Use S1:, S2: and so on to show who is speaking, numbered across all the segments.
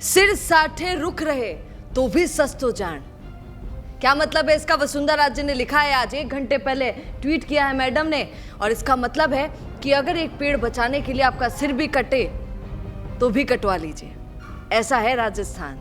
S1: सिर साठे रुक रहे तो भी सस्तो जान। क्या मतलब है इसका? वसुंधरा राजे ने लिखा है, आज 1 घंटे पहले ट्वीट किया है मैडम ने, और इसका मतलब है कि अगर एक पेड़ बचाने के लिए आपका सिर भी कटे तो भी कटवा लीजिए। ऐसा है राजस्थान।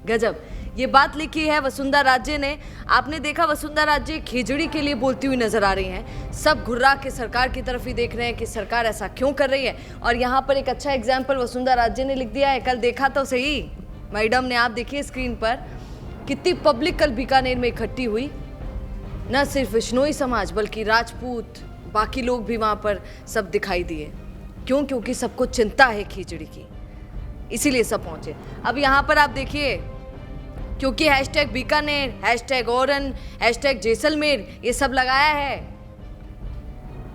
S1: गजब। ये बात लिखी है वसुंधरा राजे ने। आपने देखा वसुंधरा राजे खिचड़ी के लिए बोलती हुई नजर आ रही हैं। सब घुर्रा के सरकार की तरफ ही देख रहे हैं कि सरकार ऐसा क्यों कर रही है। और यहाँ पर एक अच्छा एग्जाम्पल वसुंधरा राजे ने लिख दिया है। कल देखा तो सही मैडम ने, आप देखिए स्क्रीन पर कितनी पब्लिक कल बीकानेर में इकट्ठी हुई। न सिर्फ विश्नोई समाज बल्कि राजपूत, बाकी लोग भी वहाँ पर सब दिखाई दिए। क्यों? क्योंकि सबको चिंता है खिचड़ी की, इसीलिए सब पहुंचे। अब यहाँ पर आप देखिए, क्योंकि hashtag Bikaner, hashtag Oran, hashtag Jaisalmer ये सब लगाया है।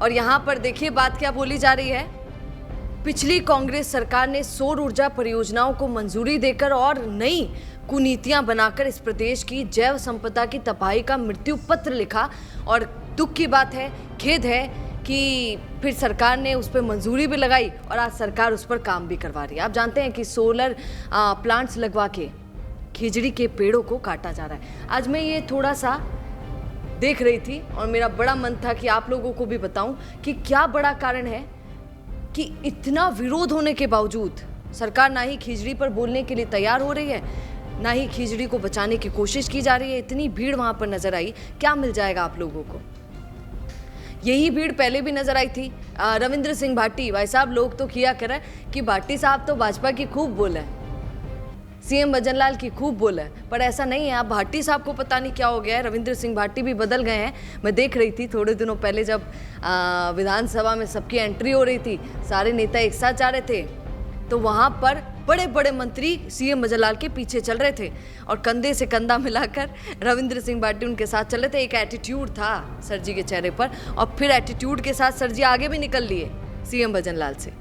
S1: और यहाँ पर देखिए बात क्या बोली जा रही है। पिछली कांग्रेस सरकार ने सौर ऊर्जा परियोजनाओं को मंजूरी देकर और नई कुनीतियां बनाकर इस प्रदेश की जैव संपदा की तबाही का मृत्यु पत्र लिखा। और दुख की बात है, खेद है कि फिर सरकार ने उस पर मंजूरी भी लगाई और आज सरकार उस पर काम भी करवा रही है। आप जानते हैं कि सोलर प्लांट्स लगवा के खिचड़ी के पेड़ों को काटा जा रहा है। आज मैं ये थोड़ा सा देख रही थी और मेरा बड़ा मन था कि आप लोगों को भी बताऊं कि क्या बड़ा कारण है कि इतना विरोध होने के बावजूद सरकार ना ही खिचड़ी पर बोलने के लिए तैयार हो रही है, ना ही खिचड़ी को बचाने की कोशिश की जा रही है। इतनी भीड़ वहां पर नजर आई। क्या मिल जाएगा आप लोगों को? यही भीड़ पहले भी नजर आई थी। रविंद्र सिंह भाटी भाई साहब, लोग तो किया करें कि भाटी साहब तो भाजपा की खूब बोल है, सीएम भजनलाल की खूब बोल है, पर ऐसा नहीं है। अब भाटी साहब को पता नहीं क्या हो गया है, रविंद्र सिंह भाटी भी बदल गए हैं। मैं देख रही थी थोड़े दिनों पहले जब विधानसभा में सबकी एंट्री हो रही थी, सारे नेता एक साथ जा रहे थे, तो वहाँ पर बड़े बड़े मंत्री सीएम भजनलाल के पीछे चल रहे थे और कंधे से कंधा मिलाकर रविंद्र सिंह भाटी उनके साथ चल रहे थे। एक एटीट्यूड था सर जी के चेहरे पर, और फिर एटीट्यूड के साथ सर जी आगे भी निकल लिए सीएम भजनलाल से।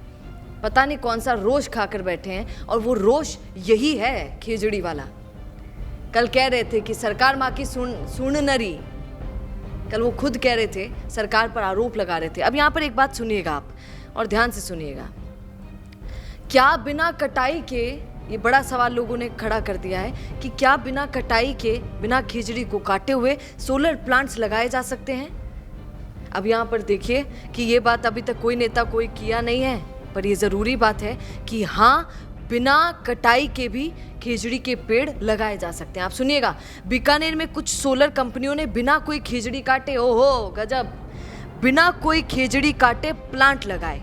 S1: पता नहीं कौन सा रोष खाकर बैठे हैं, और वो रोष यही है खिचड़ी वाला। कल कह रहे थे कि सरकार माँ की सुन नरी, कल वो खुद कह रहे थे, सरकार पर आरोप लगा रहे थे। अब यहाँ पर एक बात सुनिएगा आप, और ध्यान से सुनिएगा। क्या बिना कटाई के, ये बड़ा सवाल लोगों ने खड़ा कर दिया है कि क्या बिना कटाई के, बिना खिचड़ी को काटे हुए सोलर प्लांट्स लगाए जा सकते हैं? अब यहाँ पर देखिए कि ये बात अभी तक कोई नेता कोई किया नहीं है, पर ये ज़रूरी बात है कि हाँ, बिना कटाई के भी खिचड़ी के पेड़ लगाए जा सकते हैं। आप सुनिएगा, बीकानेर में कुछ सोलर कंपनियों ने बिना कोई खिचड़ी काटे, ओहो गजब, बिना कोई खिचड़ी काटे प्लांट लगाए,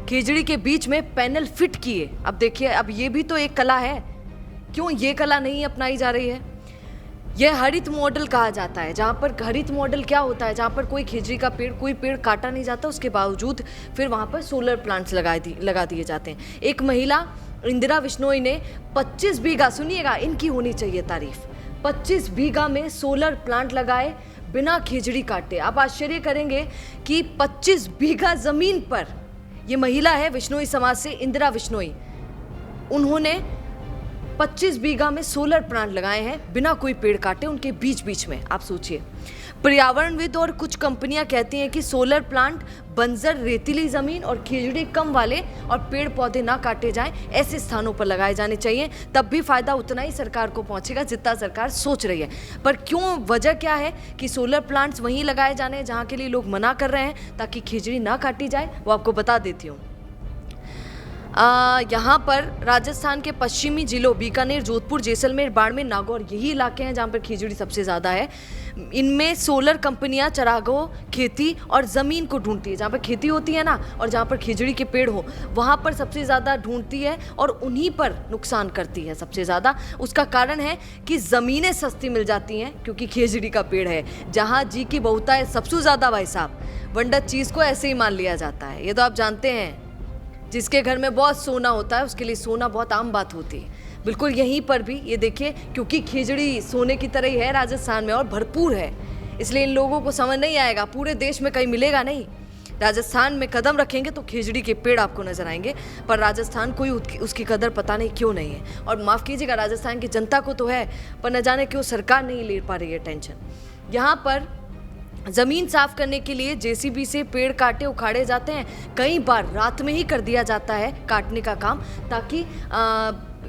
S1: खिचड़ी के बीच में पैनल फिट किए। अब देखिए, अब ये भी तो एक कला है। क्यों ये कला नहीं अपनाई जा रही है? यह हरित मॉडल कहा जाता है, जहाँ पर हरित मॉडल क्या होता है, जहाँ पर कोई खिचड़ी का पेड़, कोई पेड़ काटा नहीं जाता, उसके बावजूद फिर वहाँ पर सोलर प्लांट्स लगा दिए जाते हैं। एक महिला इंदिरा विश्नोई ने 25 बीघा, सुनिएगा इनकी होनी चाहिए तारीफ, 25 बीघा में सोलर प्लांट लगाए बिना खिचड़ी काटे। आप आश्चर्य करेंगे कि 25 बीघा जमीन पर, ये महिला है विश्नोई समाज से, इंदिरा विश्नोई, उन्होंने 25 बीघा में सोलर प्लांट लगाए हैं बिना कोई पेड़ काटे, उनके बीच बीच में। आप सोचिए, पर्यावरणविद और कुछ कंपनियां कहती हैं कि सोलर प्लांट बंजर रेतीली जमीन और खिचड़ी कम वाले और पेड़ पौधे ना काटे जाएं, ऐसे स्थानों पर लगाए जाने चाहिए, तब भी फायदा उतना ही सरकार को पहुंचेगा जितना सरकार सोच रही है। पर क्यों, वजह क्या है कि सोलर प्लांट्स वहीं लगाए जाने हैं जहां के लिए लोग मना कर रहे हैं ताकि खिचड़ी ना काटी जाए, वो आपको बता देती हूँ। यहाँ पर राजस्थान के पश्चिमी जिलों बीकानेर, जोधपुर, जैसलमेर, बाड़मेर, नागौर, यही इलाके हैं जहाँ पर खिचड़ी सबसे ज़्यादा है। इनमें सोलर कंपनियाँ चरागाहों, खेती और ज़मीन को ढूंढती है, जहाँ पर खेती होती है ना, और जहाँ पर खिचड़ी के पेड़ हो, वहाँ पर सबसे ज़्यादा ढूंढती है और उन्हीं पर नुकसान करती है सबसे ज़्यादा। उसका कारण है कि ज़मीनें सस्ती मिल जाती हैं क्योंकि खिचड़ी का पेड़ है। जहाँ जी की बहुता है सबसे ज़्यादा, भाई साहब, वंडर चीज़ को ऐसे ही मान लिया जाता है। ये तो आप जानते हैं, जिसके घर में बहुत सोना होता है उसके लिए सोना बहुत आम बात होती है। बिल्कुल यहीं पर भी ये देखिए, क्योंकि खिचड़ी सोने की तरह ही है राजस्थान में और भरपूर है, इसलिए इन लोगों को समझ नहीं आएगा, पूरे देश में कहीं मिलेगा नहीं। राजस्थान में कदम रखेंगे तो खिचड़ी के पेड़ आपको नजर आएंगे, पर राजस्थान कोई उसकी कदर पता नहीं क्यों नहीं है। और माफ़ कीजिएगा, राजस्थान की जनता को तो है, पर न जाने क्यों सरकार नहीं ले पा रही है टेंशन। यहाँ पर ज़मीन साफ करने के लिए जेसीबी से पेड़ काटे उखाड़े जाते हैं, कई बार रात में ही कर दिया जाता है काटने का काम, ताकि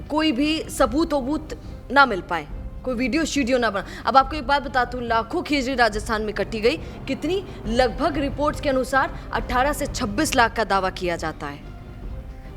S1: कोई भी सबूत वबूत ना मिल पाए, कोई वीडियो शीडियो ना बना। अब आपको एक बात बताता हूँ, लाखों खिचड़ी राजस्थान में कटी गई। कितनी? लगभग रिपोर्ट्स के अनुसार 18 से 26 लाख का दावा किया जाता है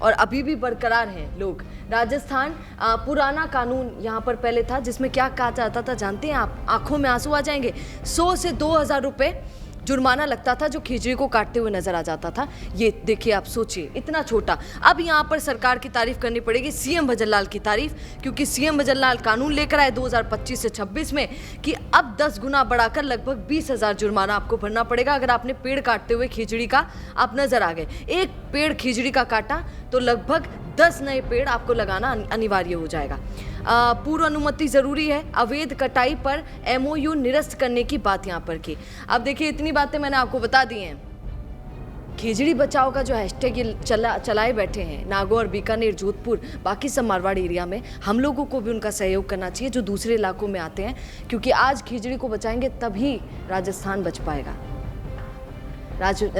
S1: और अभी भी बरकरार हैं लोग। राजस्थान पुराना कानून यहाँ पर पहले था जिसमें क्या कहा जाता था जानते हैं आप? आंखों में आंसू आ जाएंगे। 100 से 2000 रुपये जुर्माना लगता था जो खिचड़ी को काटते हुए नजर आ जाता था। ये देखिए, आप सोचिए, इतना छोटा। अब यहाँ पर सरकार की तारीफ करनी पड़ेगी, सीएम भजनलाल की तारीफ, क्योंकि सीएम भजनलाल कानून लेकर आए 2025 से 26 में कि अब 10 गुना बढ़ाकर लगभग 20,000 जुर्माना आपको भरना पड़ेगा अगर आपने पेड़ काटते हुए खिचड़ी का आप नजर आ गए। एक पेड़ खिचड़ी का काटा तो लगभग 10 नए पेड़ आपको लगाना अनिवार्य हो जाएगा। पूर्व अनुमति जरूरी है। अवैध कटाई पर एमओयू निरस्त करने की बात यहाँ पर की। अब देखिए, इतनी बातें मैंने आपको बता दी हैं। खिचड़ी बचाओ का जो हैशटैग ये चलाए बैठे हैं नागौर, बीकानेर, जोधपुर, बाकी सब मारवाड़ एरिया में, हम लोगों को भी उनका सहयोग करना चाहिए जो दूसरे इलाकों में आते हैं, क्योंकि आज खिचड़ी को बचाएंगे तभी राजस्थान बच पाएगा।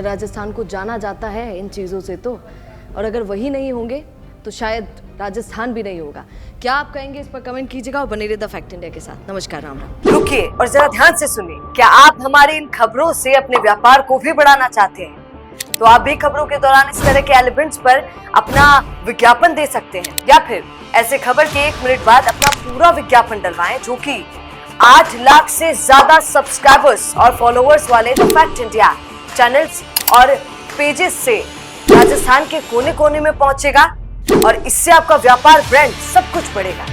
S1: राजस्थान को जाना जाता है इन चीज़ों से तो, और अगर वही नहीं होंगे तो शायद राजस्थान भी नहीं होगा। क्या आप कहेंगे इस पर कमेंट कीजिएगा और बने रहिए द फैक्ट इंडिया के साथ। नमस्कार, राम राम। रुकिए और जरा ध्यान से सुनिए। क्या आप हमारे इन खबरों से अपने व्यापार को भी बढ़ाना चाहते हैं? तो आप भी खबरों के दौरान इस तरह के एलिमेंट्स पर अपना विज्ञापन दे सकते हैं, या फिर ऐसे खबर के 1 मिनट बाद अपना पूरा विज्ञापन डलवाएं, जो कि 8 लाख से ज्यादा सब्सक्राइबर्स और फॉलोअर्स वाले द फैक्ट इंडिया चैनल्स और पेजेस से राजस्थान के कोने कोने में पहुंचेगा और इससे आपका व्यापार, ब्रांड सब कुछ बढ़ेगा।